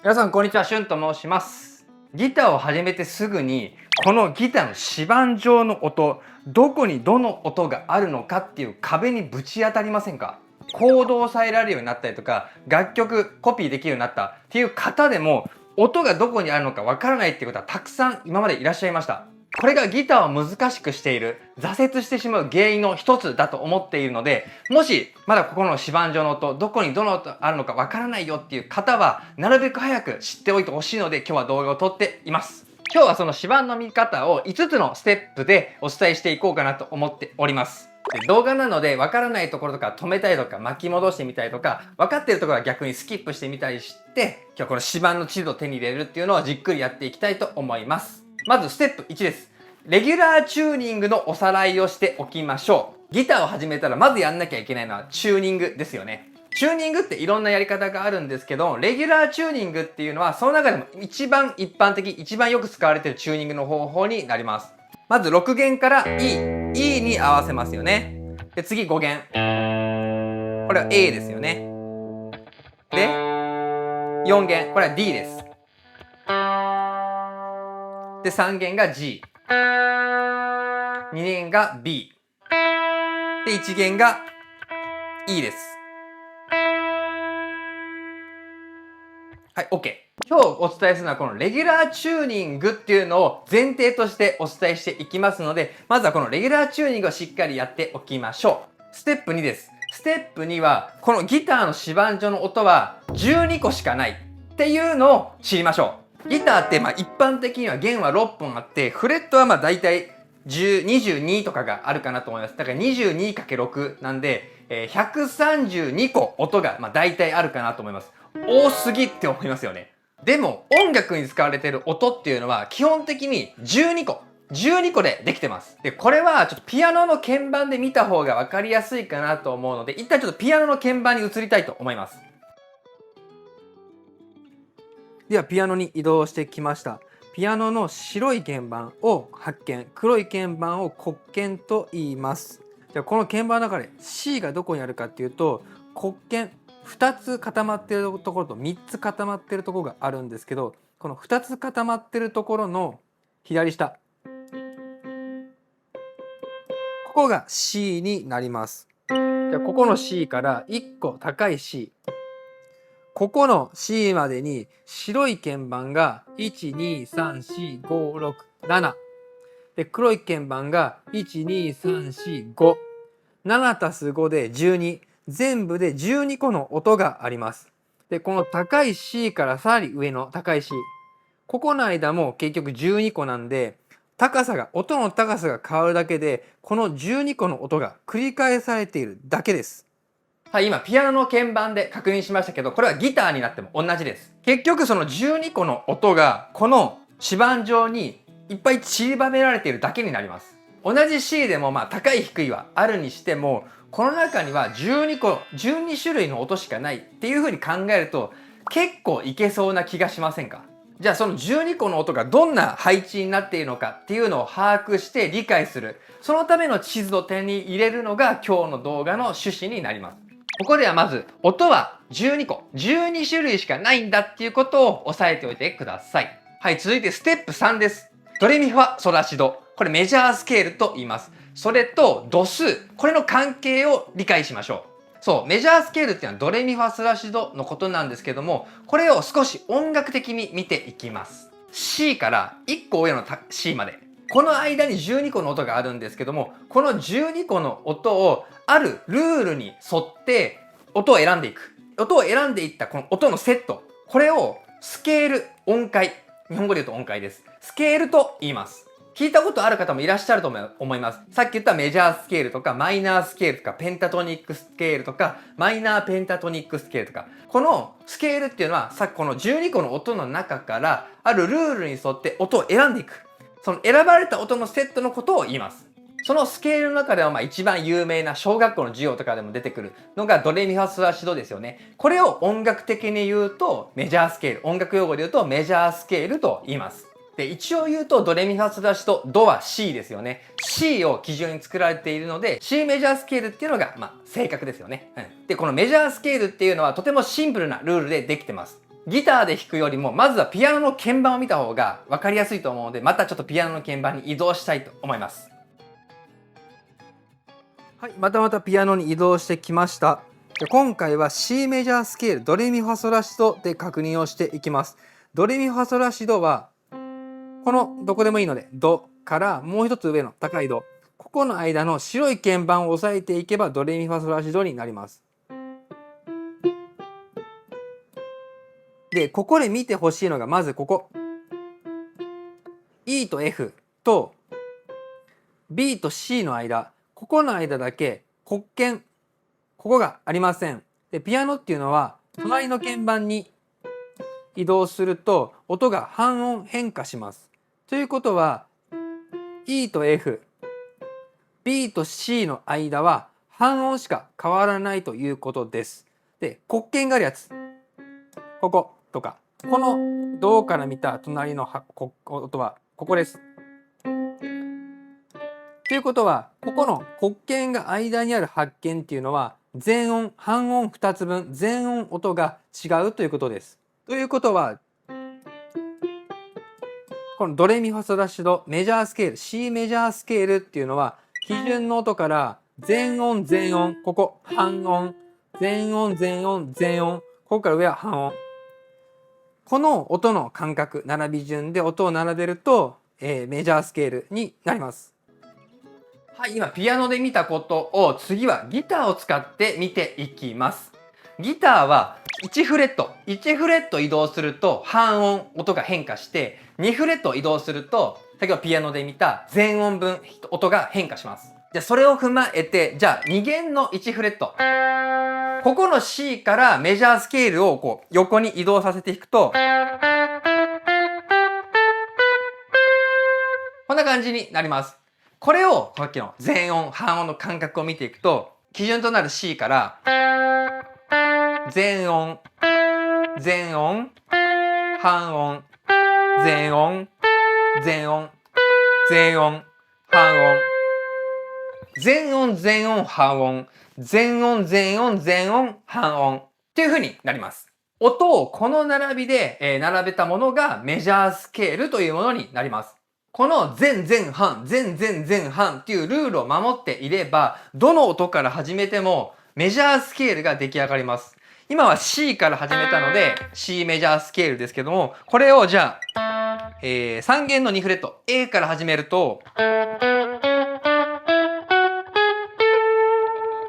皆さんこんにちは、しゅんと申します。ギターを始めてすぐにこのギターの指板状の音、どこにどの音があるのかっていう壁にぶち当たりませんか？コードを押さえられるようになったりとか、楽曲コピーできるようになったっていう方でも音がどこにあるのかわからないっていうことはたくさん今までいらっしゃいました。これがギターを難しくしている、挫折してしまう原因の一つだと思っているので、もしまだここの指板状の音、どこにどの音あるのかわからないよっていう方は、なるべく早く知っておいてほしいので、今日は動画を撮っています。今日はその指板の見方を5つのステップでお伝えしていこうかなと思っております。で、動画なのでわからないところとか止めたりとか巻き戻してみたりとか、分かっているところは逆にスキップしてみたりして、今日はこの指板の地図を手に入れるっていうのをじっくりやっていきたいと思います。まずステップ1です。レギュラーチューニングのおさらいをしておきましょう。ギターを始めたらまずやんなきゃいけないのはチューニングですよね。チューニングっていろんなやり方があるんですけど、レギュラーチューニングっていうのはその中でも一番一般的、一番よく使われているチューニングの方法になります。まず6弦から E に合わせますよね。で、次5弦。これは A ですよね。で、4弦。これは D です。で、3弦が G。2弦が B。で、1弦が E です。はい、OK。今日お伝えするのはこのレギュラーチューニングっていうのを前提としてお伝えしていきますので、まずはこのレギュラーチューニングをしっかりやっておきましょう。ステップ2です。ステップ2は、このギターの指板状の音は12個しかないっていうのを知りましょう。ギターって一般的には弦は6本あって、フレットは大体22とかがあるかなと思います。だから 22×6 なんで、132個音が大体あるかなと思います。多すぎって思いますよね。でも音楽に使われている音っていうのは基本的に12個でできてます。で、これはちょっとピアノの鍵盤で見た方が分かりやすいかなと思うので、一旦ちょっとピアノの鍵盤に移りたいと思います。ではピアノに移動してきました。ピアノの白い鍵盤を白鍵、黒い鍵盤を黒鍵と言います。じゃあこの鍵盤の中で C がどこにあるかっていうと、黒鍵2つ固まっているところと3つ固まっているところがあるんですけど、この2つ固まっているところの左下、ここが C になります。じゃあここの C から1個高い C、ここの C までに白い鍵盤が1、2、3、4、5、6、7。で、黒い鍵盤が1、2、3、4、5。7たす5で12。全部で12個の音があります。で、この高い C からさらに上の高い C。ここの間も結局12個なんで、音の高さが変わるだけで、この12個の音が繰り返されているだけです。はい、今ピアノの鍵盤で確認しましたけど、これはギターになっても同じです。結局その12個の音がこの指板状にいっぱい散りばめられているだけになります。同じ C でも高い低いはあるにしても、この中には12種類の音しかないっていう風に考えると結構いけそうな気がしませんか？じゃあその12個の音がどんな配置になっているのかっていうのを把握して理解する。そのための地図を手に入れるのが今日の動画の趣旨になります。ここではまず音は12個、12種類しかないんだっていうことを押さえておいてください。はい、続いてステップ3です。ドレミファソラシド。これメジャースケールと言います。それと度数。これの関係を理解しましょう。そう、メジャースケールっていうのはドレミファソラシドのことなんですけども、これを少し音楽的に見ていきます。C から1個上の C まで。この間に12個の音があるんですけども、この12個の音をあるルールに沿って音を選んでいく。音を選んでいったこの音のセット。これをスケール、音階。日本語で言うと音階です。スケールと言います。聞いたことある方もいらっしゃると思います。さっき言ったメジャースケールとかマイナースケールとかペンタトニックスケールとかマイナーペンタトニックスケールとか、このスケールっていうのはさっきこの12個の音の中からあるルールに沿って音を選んでいく。その選ばれた音のセットのことを言います。そのスケールの中では一番有名な小学校の授業とかでも出てくるのがドレミファソラシドですよね。これを音楽的に言うとメジャースケール、音楽用語で言うとメジャースケールと言います。で、一応言うとドレミファソラシド、ドは C ですよね。C を基準に作られているので C メジャースケールっていうのが正確ですよね。で、このメジャースケールっていうのはとてもシンプルなルールでできてます。ギターで弾くよりも、まずはピアノの鍵盤を見た方が分かりやすいと思うので、またちょっとピアノの鍵盤に移動したいと思います。はい、またピアノに移動してきました。で今回は C メジャースケール、ドレミファソラシドで確認をしていきます。ドレミファソラシドは、このどこでもいいので、ドからもう一つ上の高いド。ここの間の白い鍵盤を押さえていけばドレミファソラシドになります。で、ここで見てほしいのがまずここ。E と F と B と C の間。ここの間だけ黒鍵。ここがありません。で、ピアノっていうのは隣の鍵盤に移動すると音が半音変化します。ということは E と F、B と C の間は半音しか変わらないということです。で、黒鍵があるやつ。こことか。この銅から見た隣の音はここです。ということは、ここの黒鍵が間にある発鍵っていうのは全音、半音2つ分、全音音が違うということです。ということは、このドレミファソラシドメジャースケール C メジャースケールっていうのは基準の音から全音全音ここ半音全音全音全音ここから上は半音この音の間隔並び順で音を並べると、メジャースケールになります。はい、今ピアノで見たことを次はギターを使って見ていきます。ギターは1フレット移動すると半音音が変化して2フレット移動すると先ほどピアノで見た全音分音が変化します。じゃあそれを踏まえてじゃあ2弦の1フレットここの C からメジャースケールをこう横に移動させていくとこんな感じになります。これをさっきの全音半音の間隔を見ていくと基準となる C から全音全音半音全音全音全音半音全音全音半音全音全音全音半音っていう風になります。音をこの並びで、並べたものがメジャースケールというものになります。この全全半全全全半っていうルールを守っていればどの音から始めてもメジャースケールが出来上がります。今は C から始めたので C メジャースケールですけどもこれをじゃあ、3弦の2フレット A から始めると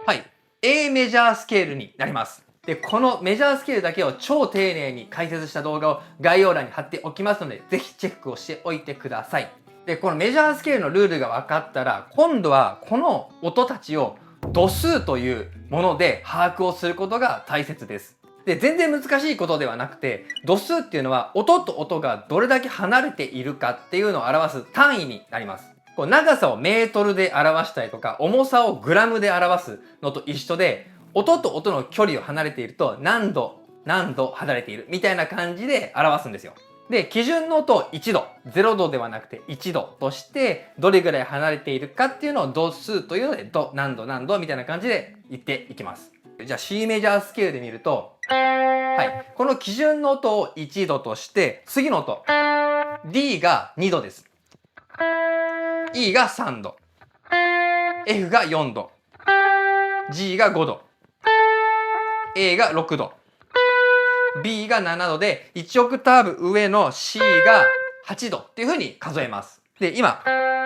はい A メジャースケールになります。でこのメジャースケールだけを超丁寧に解説した動画を概要欄に貼っておきますのでぜひチェックをしておいてください。でこのメジャースケールのルールが分かったら今度はこの音たちを度数というもので把握をすることが大切です。で全然難しいことではなくて度数っていうのは音と音がどれだけ離れているかっていうのを表す単位になります。こう長さをメートルで表したりとか重さをグラムで表すのと一緒で音と音の距離を離れていると何度離れているみたいな感じで表すんですよ。で基準の音を1度0度ではなくて1度としてどれぐらい離れているかっていうのを度数というので何度みたいな感じで言っていきます。じゃあ C メジャースケールで見ると、はい、この基準の音を1度として次の音 D が2度です。E が3度 F が4度 G が5度A が6度 B が7度で1オクターブ上の C が8度っていう風に数えます。で今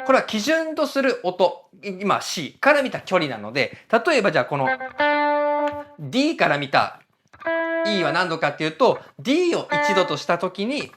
これは基準とする音今 C から見た距離なので例えばじゃあこの D から見た E は何度かっていうと D を1度とした時に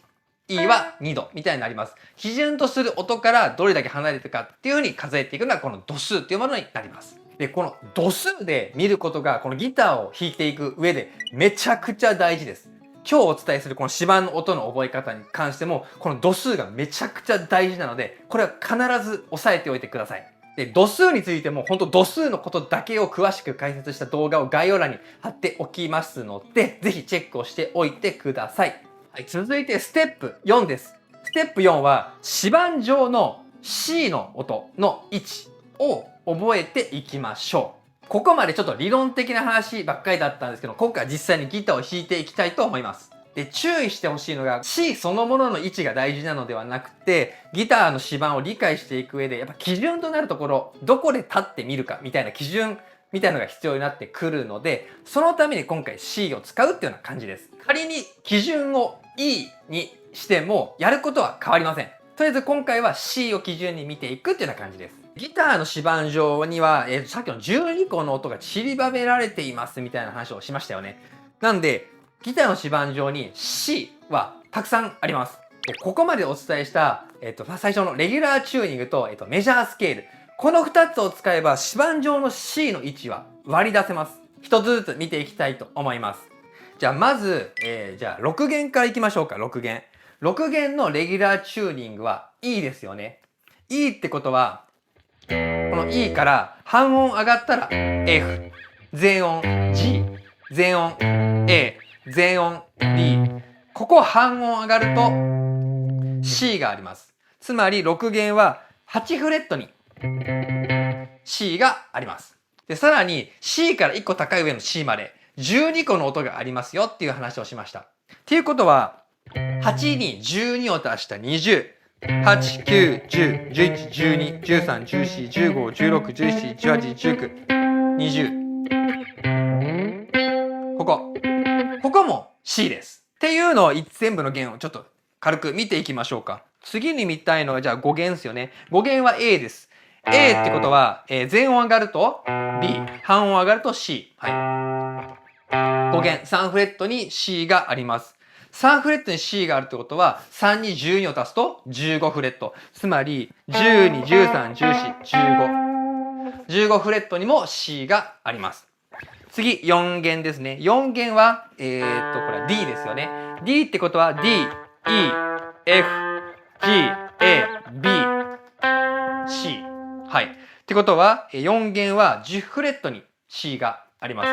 E は2度みたいになります。基準とする音からどれだけ離れてるかっていう風に数えていくのはこの度数っていうものになります。でこの度数で見ることがこのギターを弾いていく上でめちゃくちゃ大事です。今日お伝えするこの指板の音の覚え方に関してもこの度数がめちゃくちゃ大事なのでこれは必ず押さえておいてください。で度数についても本当度数のことだけを詳しく解説した動画を概要欄に貼っておきますのでぜひチェックをしておいてください。はい、続いてステップ4です。ステップ4は指板上の C の音の位置を覚えていきましょう。ここまでちょっと理論的な話ばっかりだったんですけど今回は実際にギターを弾いていきたいと思います。で、注意してほしいのが C そのものの位置が大事なのではなくて、ギターの指板を理解していく上で、やっぱ基準となるところ、どこで立ってみるかみたいな基準みたいなのが必要になってくるので、そのために今回 C を使うっていうような感じです。仮に基準を E にしても、やることは変わりません。とりあえず今回は C を基準に見ていくっていうような感じです。ギターの指板上には、さっきの12個の音が散りばめられていますみたいな話をしましたよね。なんで、ギターの指板上に C はたくさんあります。で、ここまでお伝えした、最初のレギュラーチューニングと、メジャースケール。この2つを使えば指板上の C の位置は割り出せます。一つずつ見ていきたいと思います。じゃあまず、じゃあ6弦からいきましょうか、6弦。6弦のレギュラーチューニングは E ですよね。E ってことは、この E から半音上がったら F、全音 G、全音 A、全音 B。ここ半音上がると C があります。つまり6弦は8フレットに C があります。で、さらに C から1個高い上の C まで12個の音がありますよっていう話をしました。っていうことは、8に12を足した20。8、9、10、11、12、13、14、15、16、17、18、19、20。ここも C です。っていうのを全部の弦をちょっと軽く見ていきましょうか。次に見たいのはじゃあ5弦ですよね。5弦は A です。A ってことは、全音上がると B、半音上がると C。はい。5弦、3フレットに C があります。3フレットに C があるってことは、3に12を足すと15フレット。つまり、12、13、14、15。15フレットにも C があります。次、4弦ですね。4弦は、これは D ですよね。D ってことは D、E、F、G、A、B、C。はい。ってことは、4弦は10フレットに C があります。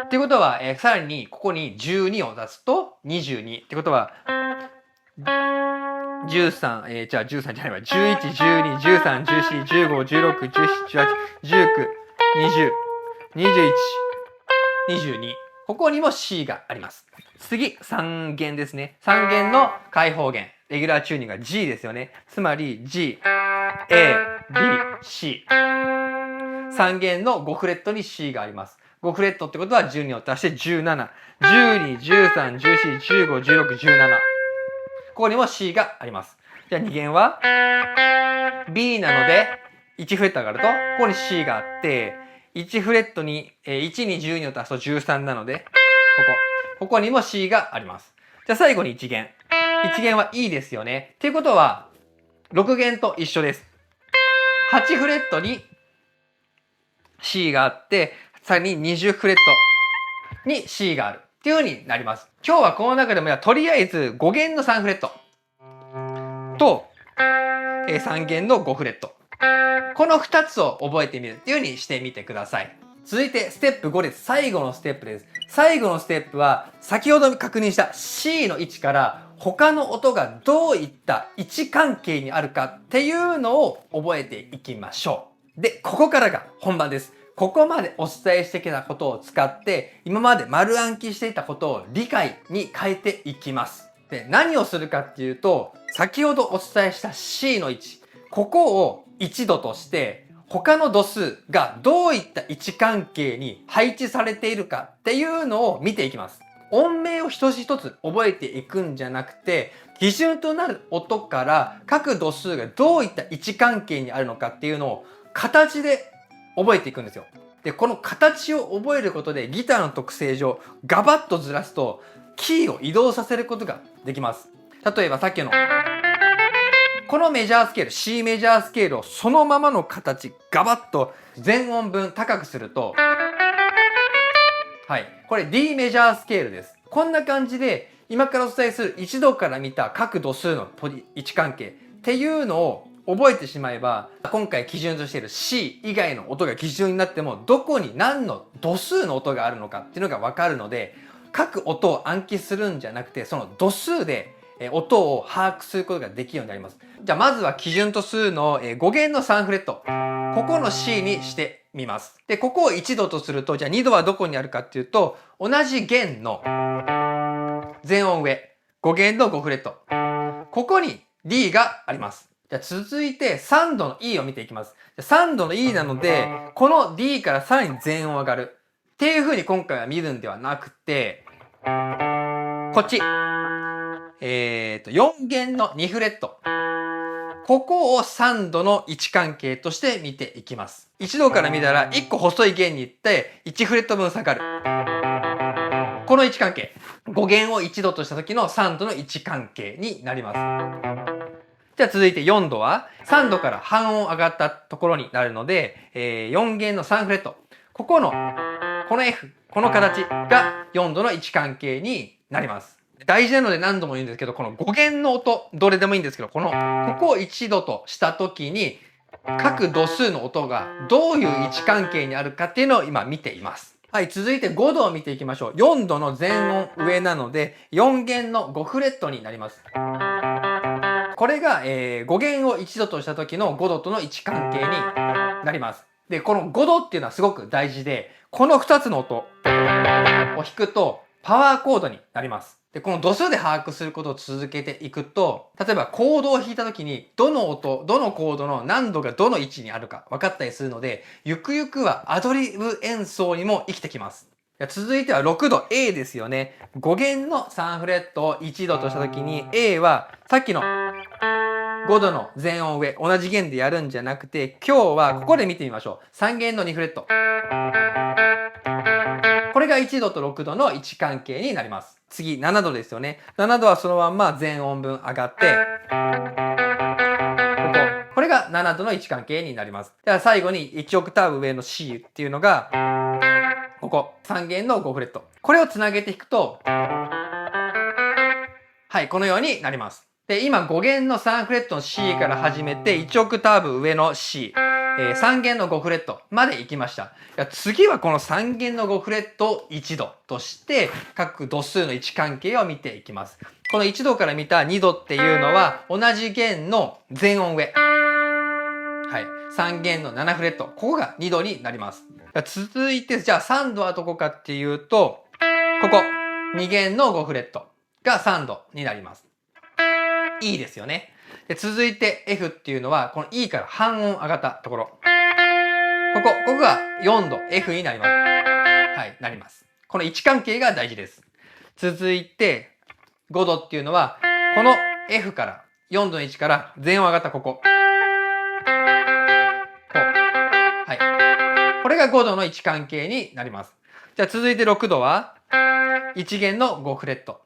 ってことは、さらにここに12を足すと22。ってことは、13、じゃあ13じゃないわ。11、12、13、14、15、16、17、18、19、20、21、22。ここにも C があります。次、3弦ですね。3弦の開放弦。レギュラーチューニングが G ですよね。つまり G、A、B、C。3弦の5フレットに C があります。5フレットってことは12を足して17。12、13、14、15、16、17。ここにも C があります。じゃあ2弦は B なので1フレット上がると、ここに C があって、1フレットに、1に12を足すと13なので、ここにも C があります。じゃあ最後に1弦。1弦は E ですよね。っていうことは、6弦と一緒です。8フレットに C があって、さらに20フレットに C があるっていうようになります。今日はこの中でもとりあえず5弦の3フレットと、3弦の5フレット。この2つを覚えてみるっていうようにしてみてください。続いてステップ5です。最後のステップです。最後のステップは先ほど確認した C の位置から他の音がどういった位置関係にあるかっていうのを覚えていきましょう。で、ここからが本番です。ここまでお伝えしてきたことを使って今まで丸暗記していたことを理解に変えていきます。で、何をするかっていうと、先ほどお伝えした C の位置、ここを1度として他の度数がどういった位置関係に配置されているかっていうのを見ていきます。音名を一つ一つ覚えていくんじゃなくて、基準となる音から各度数がどういった位置関係にあるのかっていうのを形で覚えていくんですよ。で、この形を覚えることでギターの特性上ガバッとずらすとキーを移動させることができます。例えばさっきのこのメジャースケール、C メジャースケールをそのままの形、ガバッと全音分高くすると、はい、これ D メジャースケールです。こんな感じで、今からお伝えする1度から見た各度数の位置関係っていうのを覚えてしまえば、今回基準としている C 以外の音が基準になっても、どこに何の度数の音があるのかっていうのがわかるので、各音を暗記するんじゃなくて、その度数で音を把握することができるようになります。じゃあまずは基準度数の5弦の3フレット。ここの C にしてみます。で、ここを1度とすると、じゃあ2度はどこにあるかっていうと、同じ弦の全音上。5弦の5フレット。ここに D があります。じゃあ続いて3度の E を見ていきます。3度の E なので、この D からさらに全音上がる。っていう風に今回は見るんではなくて、こっち。4弦の2フレット。ここを3度の位置関係として見ていきます。1度から見たら1個細い弦に行って1フレット分下がる。この位置関係。5弦を1度とした時の3度の位置関係になります。じゃあ続いて4度は3度から半音上がったところになるので、4弦の3フレット。ここのF、この形が4度の位置関係になります。大事なので何度も言うんですけど、この5弦の音、どれでもいいんですけど、ここを1度とした時に、各度数の音がどういう位置関係にあるかっていうのを今見ています。はい、続いて5度を見ていきましょう。4度の全音上なので、4弦の5フレットになります。これが、5弦を1度とした時の5度との位置関係になります。で、この5度っていうのはすごく大事で、この2つの音を弾くとパワーコードになります。で、この度数で把握することを続けていくと、例えばコードを弾いた時に、どの音、どのコードの何度がどの位置にあるか分かったりするので、ゆくゆくはアドリブ演奏にも生きてきます。続いては6度 A ですよね。5弦の3フレットを1度とした時に A はさっきの5度の全音上、同じ弦でやるんじゃなくて、今日はここで見てみましょう。3弦の2フレット。これが1度と6度の位置関係になります。次、7度ですよね。7度はそのまんま全音分上がって、これが7度の位置関係になります。では最後に1オクターブ上の C っていうのが、ここ、3弦の5フレット。これをつなげて弾くと、はい、このようになります。で、今5弦の3フレットの C から始めて1オクターブ上の C、3弦の5フレットまで行きました。次はこの3弦の5フレットを1度として各度数の位置関係を見ていきます。この1度から見た2度っていうのは同じ弦の全音上。はい。3弦の7フレット。ここが2度になります。続いて、じゃあ3度はどこかっていうと、ここ。2弦の5フレットが3度になります。E ですよね。で続いて F っていうのは、この E から半音上がったところ。ここが4度 F になります。はい、なります。この位置関係が大事です。続いて5度っていうのは、この F から4度の位置から全音上がったここ。はい。これが5度の位置関係になります。じゃあ続いて6度は、1弦の5フレット。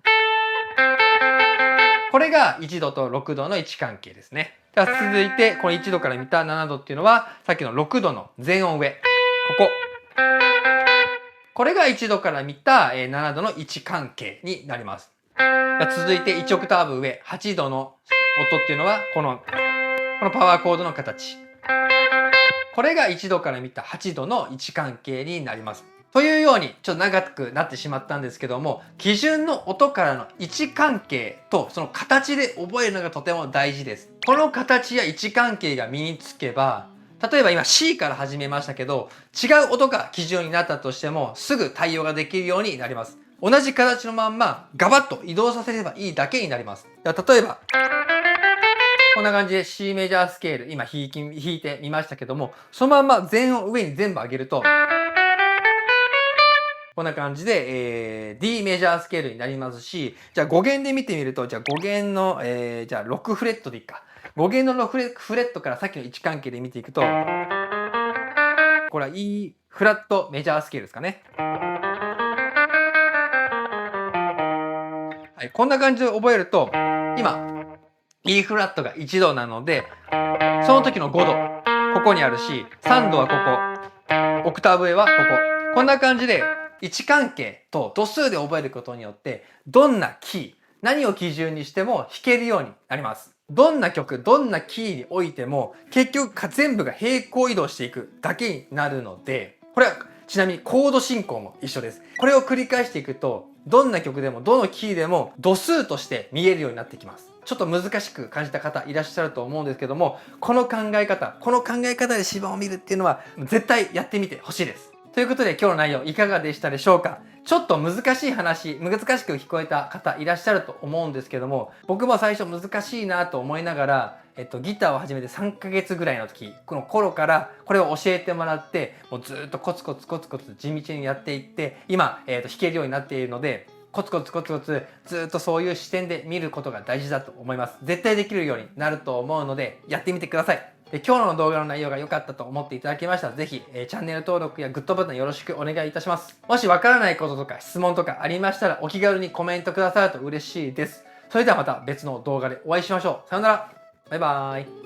これが1度と6度の位置関係ですね。じゃあ続いて、この1度から見た7度っていうのは、さっきの6度の全音上。ここ。これが1度から見た7度の位置関係になります。じゃあ続いて1オクターブ上、8度の音っていうのは、このパワーコードの形。これが1度から見た8度の位置関係になります。というように、ちょっと長くなってしまったんですけども、基準の音からの位置関係とその形で覚えるのがとても大事です。この形や位置関係が身につけば、例えば今 C から始めましたけど、違う音が基準になったとしても、すぐ対応ができるようになります。同じ形のまんま、ガバッと移動させればいいだけになります。例えば、こんな感じで C メジャースケール、今弾いてみましたけども、そのまんま全音上に全部上げると、こんな感じで、D メジャースケールになりますし、じゃあ5弦で見てみると、じゃあ5弦の、じゃあ6フレットでいいか。5弦の6フレットからさっきの位置関係で見ていくと、これは E フラットメジャースケールですかね。はい、こんな感じで覚えると、今、E フラットが1度なので、その時の5度、ここにあるし、3度はここ、オクターブ上はここ。こんな感じで、位置関係と度数で覚えることによって、どんなキー、何を基準にしても弾けるようになります。どんな曲、どんなキーにおいても、結局全部が平行移動していくだけになるので、これはちなみにコード進行も一緒です。これを繰り返していくと、どんな曲でもどのキーでも度数として見えるようになってきます。ちょっと難しく感じた方いらっしゃると思うんですけども、この考え方で指板を見るっていうのは絶対やってみてほしいです。ということで今日の内容いかがでしたでしょうか？ちょっと難しい話、難しく聞こえた方いらっしゃると思うんですけども、僕も最初難しいなと思いながら、ギターを始めて3ヶ月ぐらいの時、この頃からこれを教えてもらって、もうずっとコツコツコツコツ地道にやっていって、今、弾けるようになっているので、コツコツコツコツずっとそういう視点で見ることが大事だと思います。絶対できるようになると思うので、やってみてください。今日の動画の内容が良かったと思っていただけましたら、ぜひ、チャンネル登録やグッドボタンよろしくお願いいたします。もしわからないこととか質問とかありましたら、お気軽にコメントくださると嬉しいです。それではまた別の動画でお会いしましょう。さようなら。バイバーイ。